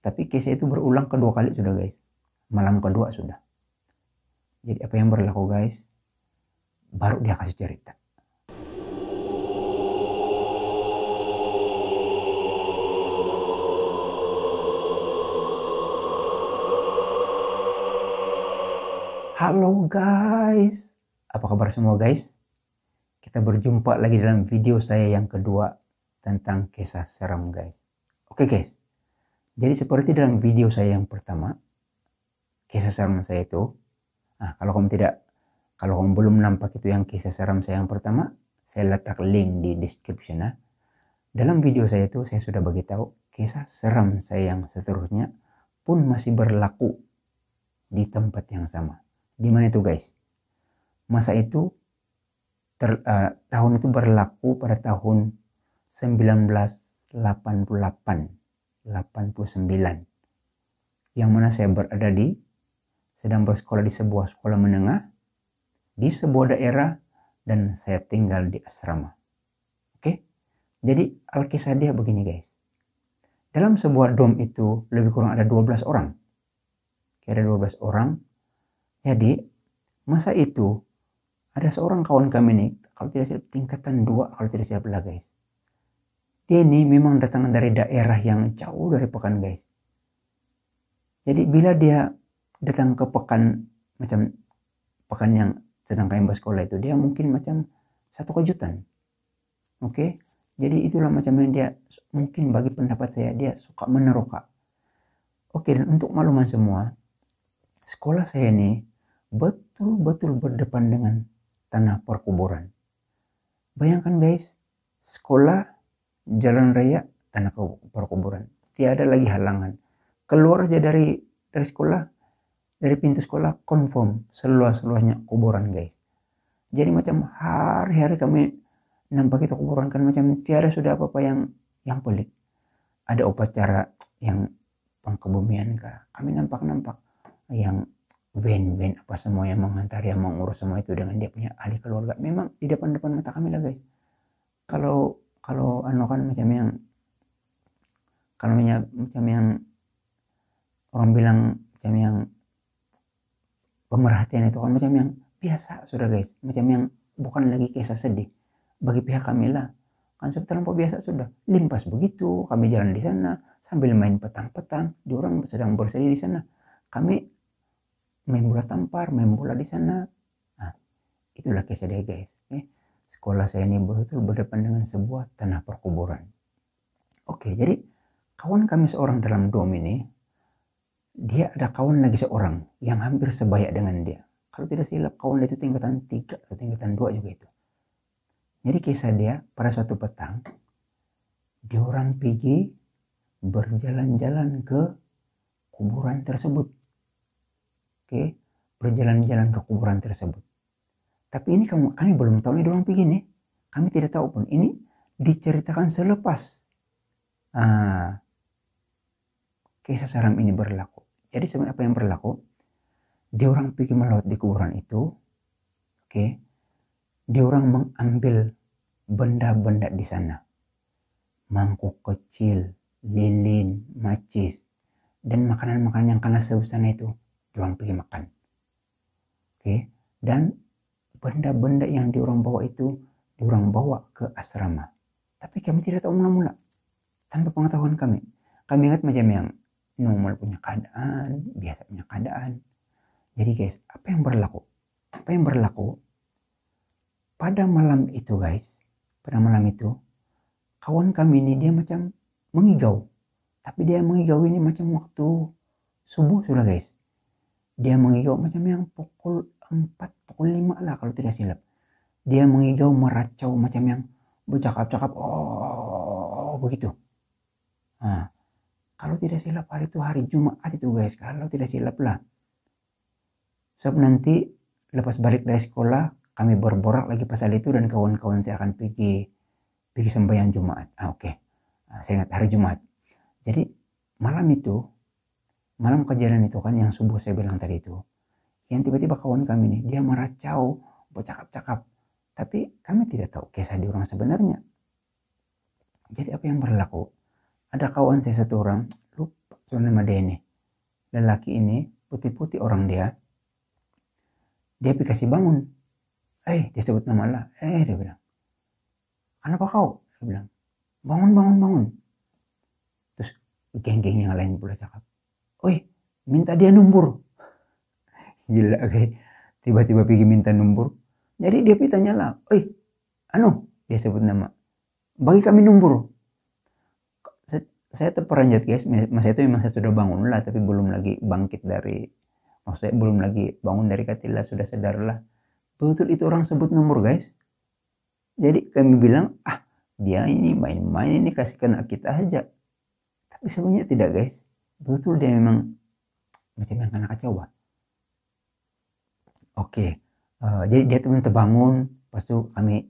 Tapi kisah itu berulang kedua kali sudah guys. Malam kedua sudah. Jadi apa yang berlaku guys? Baru dia kasih cerita. Halo guys. Apa kabar semua guys? Kita berjumpa lagi dalam video saya yang kedua tentang kisah seram guys. Oke guys. Jadi seperti dalam video saya yang pertama, kisah seram saya itu, kalau kamu belum nampak itu yang kisah seram saya yang pertama, saya letak link di description. Dalam video saya itu saya sudah beritahu kisah seram saya yang seterusnya pun masih berlaku di tempat yang sama. Di mana itu guys? Masa itu tahun itu berlaku pada tahun 1988, 89. Yang mana saya sedang bersekolah di sebuah sekolah menengah di sebuah daerah dan saya tinggal di asrama. Oke? Jadi alkisah dia begini guys. Dalam sebuah dom itu lebih kurang ada 12 orang. Ada 12 orang. Jadi masa itu ada seorang kawan kami nih, kalau tidak silap tingkatan 2 kalau tidak silap lah guys. Dia ini memang datang dari daerah yang jauh dari Pekan guys. Jadi bila dia datang ke Pekan, macam Pekan yang sedang kami bersekolah itu, dia mungkin macam satu kejutan. Oke? Jadi itulah macam dia, mungkin bagi pendapat saya, dia suka meneroka. Oke, dan untuk makluman semua, sekolah saya ini betul-betul berdepan dengan tanah perkuburan. Bayangkan guys, sekolah, jalan raya, tanah perkuburan. Tiada lagi halangan. Keluar aja dari sekolah, dari pintu sekolah, confirm seluas-luasnya kuburan guys. Jadi macam hari-hari kami nampak itu kuburan, kan macam tiada sudah apa-apa yang pelik. Ada upacara yang pengkebumian kah? Kami nampak yang van apa semua yang mengantar, yang mengurus semua itu dengan dia punya ahli keluarga. Memang di depan mata kami lah guys. Kalau kan macam yang orang bilang macam yang pemerhatian itu kan macam yang biasa sudah guys. Macam yang bukan lagi kisah sedih. Bagi pihak kami lah, kan sudah terlampau biasa sudah. Limpas begitu, kami jalan di sana sambil main petang-petang. Diorang sedang bersedih di sana. Kami main bola tampar, main bola di sana. Itulah kisah dia guys. Sekolah saya ini betul berdepan dengan sebuah tanah perkuburan. Oke, jadi kawan kami seorang dalam dom ini, dia ada kawan lagi seorang yang hampir sebaya dengan dia. Kalau tidak silap kawan dia itu tingkatan 3 atau tingkatan 2 juga itu. Jadi kisah dia pada suatu petang, diorang pergi berjalan-jalan ke kuburan tersebut. Oke, berjalan-jalan ke kuburan tersebut. Tapi ini kami belum tahu nih diorang pergi nih. Kami tidak tahu pun. Ini diceritakan selepas kisah seram ini berlaku. Jadi sebenarnya apa yang berlaku? Diorang pergi melawat di kuburan itu. Oke. Diorang mengambil benda-benda di sana. Mangkuk kecil, lilin, macis, dan makanan-makanan yang kena sana itu diorang pergi makan. Oke. Dan benda-benda yang diorang bawa itu diorang bawa ke asrama. Tapi kami tidak tahu mula-mula. Tanpa pengetahuan kami. Kami ingat macam yang normal punya keadaan, biasa punya keadaan. Jadi guys, apa yang berlaku? Pada malam itu guys, kawan kami ini dia macam mengigau. Tapi dia mengigau ini macam waktu subuh sudah guys. Dia mengigau macam yang pukul 4, pukul 5 lah kalau tidak silap. Dia mengigau, meracau macam yang bercakap-cakap, oh begitu. Kalau tidak silap hari itu hari Jumat itu guys, kalau tidak silap lah. Sebab nanti lepas balik dari sekolah, kami berborak lagi pasal itu dan kawan-kawan saya akan pergi sembahyang Jumat. Saya ingat hari Jumat. Jadi malam kejadian itu kan yang subuh saya bilang tadi itu. Yang tiba-tiba kawan kami nih, dia meracau, bercakap-cakap. Tapi kami tidak tahu kisah di orang sebenarnya. Jadi apa yang berlaku? Ada kawan saya satu orang, lupa So nama dia ini, lelaki ini putih-putih orang dia kasih bangun. Dia sebut nama Allah. Dia bilang, kenapa kau? Dia bilang, bangun. Terus geng-geng yang lain pula cakap, minta dia numbur. Gila kayak tiba-tiba pergi minta numbur. Jadi dia tanya lah, dia sebut nama, bagi kami numbur. Saya terperanjat guys, masa itu memang saya sudah bangun lah, tapi belum lagi bangkit dari, maksudnya belum lagi bangun dari katilah, sudah sadar lah. Betul itu orang sebut nomor guys. Jadi kami bilang, dia ini main-main ini, kasih kena kita aja. Tapi sebenarnya tidak guys, betul dia memang macam yang kena kacau. Oke, jadi dia teman terbangun, pas itu kami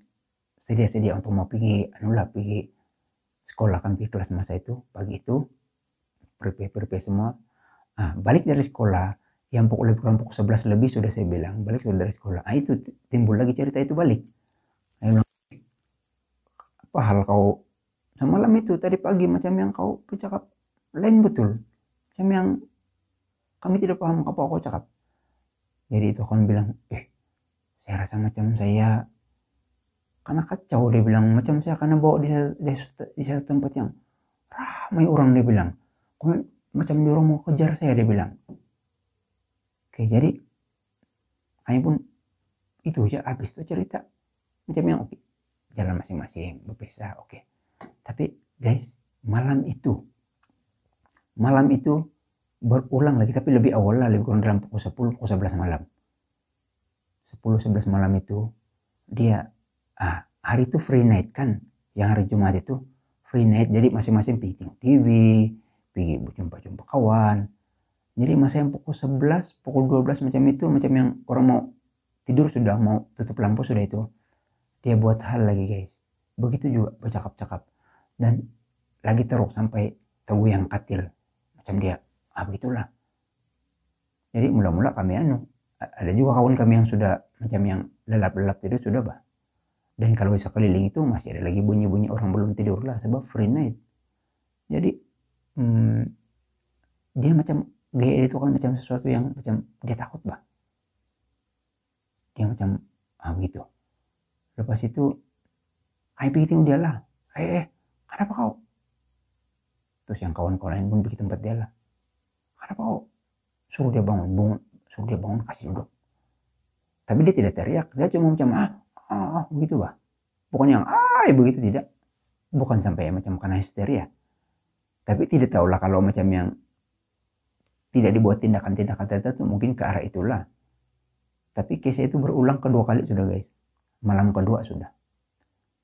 sedia-sedia untuk mau pergi sekolah, kan pergi kelas masa itu pagi itu, prepare semua. Balik dari sekolah, yang lebih kurang pukul 11 lebih sudah saya bilang, balik sudah dari sekolah. Itu timbul lagi cerita itu balik. Saya bilang, apa hal kau semalam itu tadi pagi macam yang kau bercakap lain betul, macam yang kami tidak paham apa kau cakap. Jadi itu kawan bilang, saya rasa macam saya karena kacau, dia bilang, macam saya karena bawa di satu tempat yang ramai orang, dia bilang, macam dia orang mau kejar saya, dia bilang. Oke, jadi kami pun itu aja, habis itu cerita macam yang jalan masing-masing berpisah. Oke. Tapi guys, malam itu berulang lagi, tapi lebih awal lah, lebih kurang dalam pukul 10, pukul 11 malam. 10-11 malam itu dia hari itu free night kan, yang hari Jumat itu free night, jadi masing-masing pergi tengok TV, pergi berjumpa kawan. Jadi masa yang pukul 11, pukul 12 macam itu, macam yang orang mau tidur sudah, mau tutup lampu sudah, itu dia buat hal lagi guys. Begitu juga bercakap-cakap dan lagi teruk sampai teguh yang katil macam dia. Begitulah. Jadi mula-mula kami ada juga kawan kami yang sudah macam yang lelap-lelap tidur sudah Dan kalau bisa keliling itu masih ada lagi bunyi-bunyi orang belum tidur lah, sebab free night. Jadi dia macam gaya itu kan macam sesuatu yang macam dia takut Dia macam begitu. Lepas itu kami pergi tengok dia lah. Kenapa kau? Terus yang kawan-kawan lain pun pergi tempat dia lah. Kenapa kau? Suruh dia bangun, kasih duduk. Tapi dia tidak teriak, dia cuma macam begitu bukan yang begitu, tidak, bukan sampai macam karena histeria. Tapi tidak tahulah kalau macam yang tidak dibuat tindakan-tindakan tertentu, mungkin ke arah itulah. Tapi case itu berulang kedua kali sudah guys, malam kedua sudah,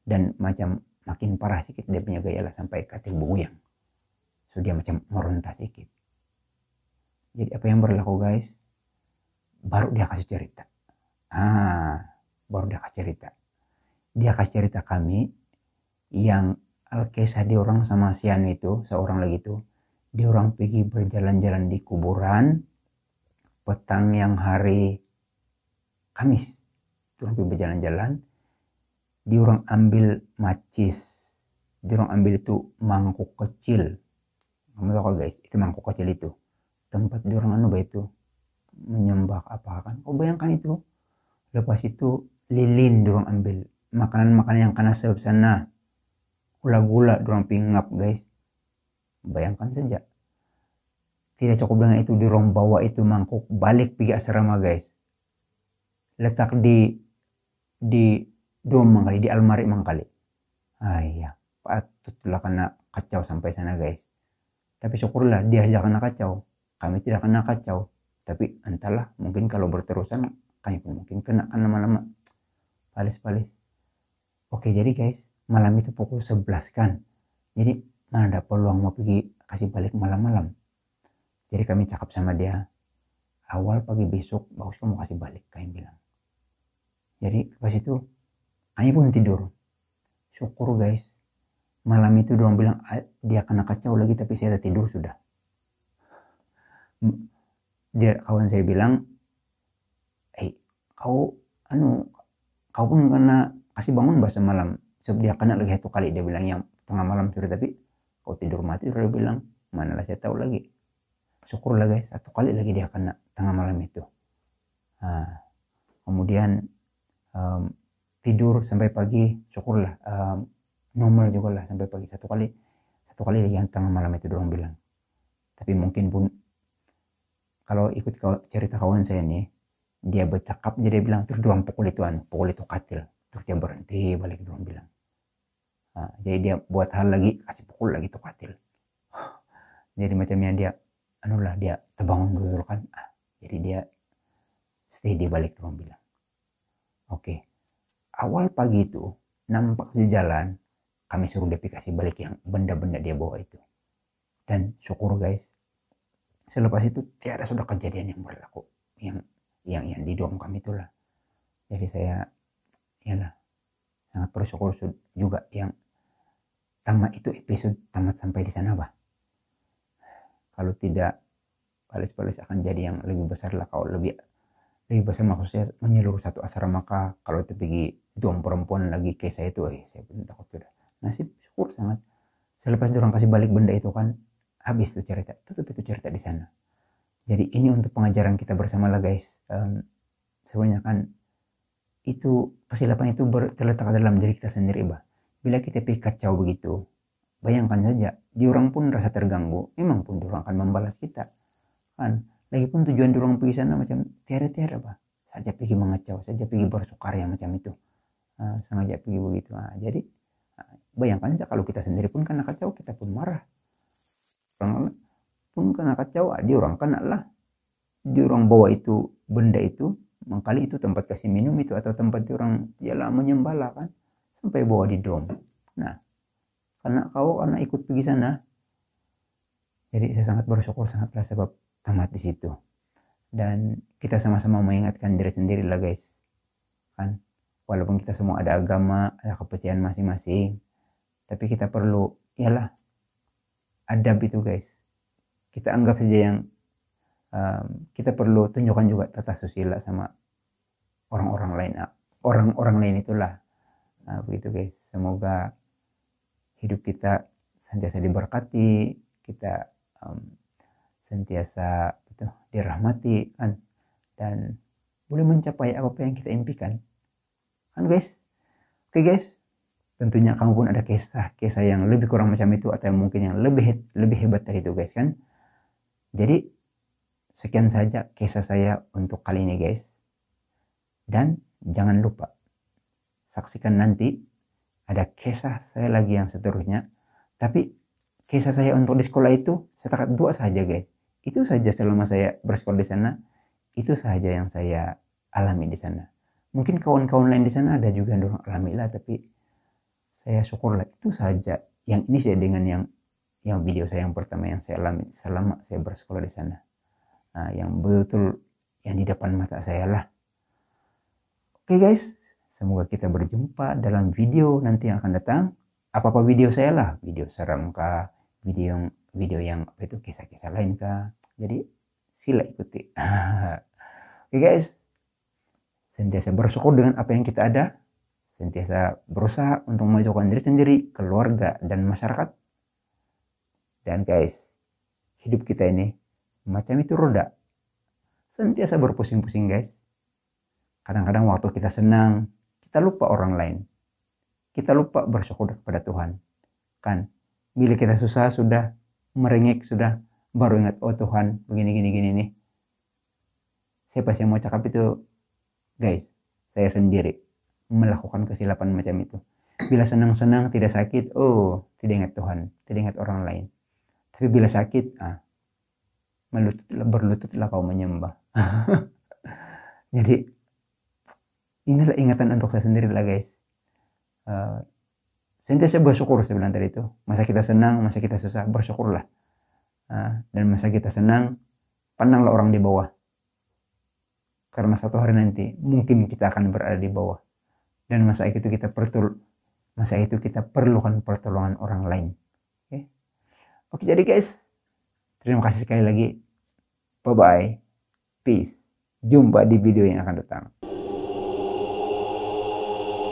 dan macam makin parah sedikit dia punya gaya lah, sampai katil buyang. So dia macam meronta sedikit. Jadi apa yang berlaku guys, baru dia kasih cerita. Dia kasih cerita kami yang Al-Kisah dia orang sama si Anu itu, seorang lagi itu, dia orang pergi berjalan-jalan di kuburan petang yang hari Kamis. Dia orang pergi berjalan-jalan, dia orang ambil macis, dia orang ambil itu mangkuk kecil. Kamu tahu guys, itu mangkuk kecil itu tempat dia orang itu menyembah apa kan, bayangkan itu. Lepas itu lilin dia orang ambil, makanan-makanan yang kena serve sana, gula-gula dia orang pingap guys. Bayangkan saja. Tidak cukup dengan itu, dia orang bawa itu mangkuk balik pergi asrama guys, letak di dom mangkali, di almari mangkali. Patutlah kena kacau sampai sana guys. Tapi syukurlah dia aja kena kacau, kami tidak kena kacau. Tapi entahlah, mungkin kalau berterusan kami pun mungkin kena kan lama-lama. Palis. Oke, jadi guys, malam itu pukul 11 kan. Jadi mana ada peluang mau pergi kasih balik malam-malam. Jadi kami cakap sama dia, awal pagi besok bagus kamu kasih balik, kami bilang. Jadi pas itu kami pun tidur. Syukur guys, malam itu doang bilang dia kena kacau lagi, tapi saya tidur sudah. Dia kawan saya bilang, kau pun kena kasih bangun bahasa malam. Sebab dia kena lagi satu kali, dia bilang yang tengah malam sudah, tapi kau tidur mati sudah, bilang manalah saya tahu lagi. syukurlah guys, 1 kali lagi dia kena tengah malam itu. Kemudian tidur sampai pagi, syukurlah, normal juga lah sampai pagi. Satu kali lagi yang tengah malam itu dorong bilang. Tapi mungkin pun kalau ikut cerita kawan saya nih, dia bercakap jadi dia bilang terus dorong pukul itu katil, terus dia berhenti balik dorong bilang. Jadi dia buat hal lagi, kasih pukul lagi tuh katil. Jadi macamnya dia dia terbangun dulu kan. Jadi dia stay di balik dorong bilang. Oke. Awal pagi itu nampak di jalan, kami suruh dia kasih balik yang benda-benda dia bawa itu. Dan syukur guys, selepas itu tiada sudah kejadian yang berlaku yang di dom kami itulah. Jadi saya sangat bersyukur juga yang tamat itu episode tamat sampai di sana bah. Kalau tidak, palis akan jadi yang lebih besar lah. Kalau lebih besar maksudnya menyeluruh satu asrama kah. Kalau itu pergi dom perempuan lagi kayak saya itu, saya pun takut sudah. Nasib syukur sangat. Selepas orang kasih balik benda itu kan, habis itu cerita, tutup itu cerita di sana. Jadi ini untuk pengajaran kita bersama lah guys. Sebenarnya kan itu kesilapan itu terletak dalam diri kita sendiri bah. Bila kita pergi kacau begitu, bayangkan saja, diorang pun rasa terganggu, memang pun diorang akan membalas kita kan. Lagipun tujuan diorang pergi sana macam tiada bah, saja pergi mengacau, saja pergi bersukaria macam itu, sengaja pergi begitu. Jadi bayangkan saja kalau kita sendiri pun kena kacau, kita pun marah. Orang pun kena kacau, diorang kena lah, diorang bawa itu benda itu, mangkali itu tempat kasih minum itu atau tempat diorang menyembala kan, sampai bawa di dom. Nah, karena ikut pergi sana, jadi saya sangat bersyukur sangatlah sebab tamat di situ. Dan kita sama-sama mengingatkan diri sendiri lah guys, kan, walaupun kita semua ada agama, ada kepercayaan masing-masing, tapi kita perlu adab itu guys. Kita anggap saja yang kita perlu tunjukkan juga tata susila sama orang-orang lain itulah. Begitu guys. Semoga hidup kita senantiasa diberkati, kita senantiasa dirahmati kan, dan boleh mencapai apa yang kita impikan kan guys. Oke guys, tentunya kamu pun ada kisah yang lebih kurang macam itu atau mungkin yang lebih hebat dari itu guys kan. Jadi sekian saja kisah saya untuk kali ini guys, dan jangan lupa saksikan nanti ada kisah saya lagi yang seterusnya. Tapi kisah saya untuk di sekolah itu setakat 2 saja guys. Itu saja selama saya bersekolah di sana, itu saja yang saya alami di sana. Mungkin kawan-kawan lain di sana ada juga yang alami lah, tapi saya syukurlah itu saja. Yang ini saya dengan yang video saya yang pertama yang saya alami selama saya bersekolah di sana. Yang betul yang di depan mata saya lah. Oke guys, semoga kita berjumpa dalam video nanti yang akan datang. Apa video saya lah, video seram kah, video yang apa itu kisah-kisah lain kah. Jadi sila ikuti. Oke guys, sentiasa bersyukur dengan apa yang kita ada, sentiasa berusaha untuk memajukan diri sendiri, keluarga dan masyarakat. Dan guys, hidup kita ini macam itu roda, sentiasa berpusing-pusing guys. Kadang-kadang waktu kita senang, kita lupa orang lain, kita lupa bersyukur kepada Tuhan kan. Bila kita susah sudah merengek, sudah baru ingat, oh Tuhan begini nih. Siapa yang mau cakap itu guys? Saya sendiri melakukan kesilapan macam itu. Bila senang-senang tidak sakit, oh tidak ingat Tuhan, tidak ingat orang lain. Tapi bila sakit, berlututlah kau menyembah. Jadi inilah ingatan untuk saya sendiri lah guys. Sentiasa bersyukur saya bilang tadi itu. Masa kita senang, masa kita susah, bersyukurlah. Dan masa kita senang, pandanglah orang di bawah. Karena satu hari nanti mungkin kita akan berada di bawah. Dan masa itu kita perlukan pertolongan orang lain. Oke, jadi guys, terima kasih sekali lagi. Bye bye. Peace. Jumpa di video yang akan datang.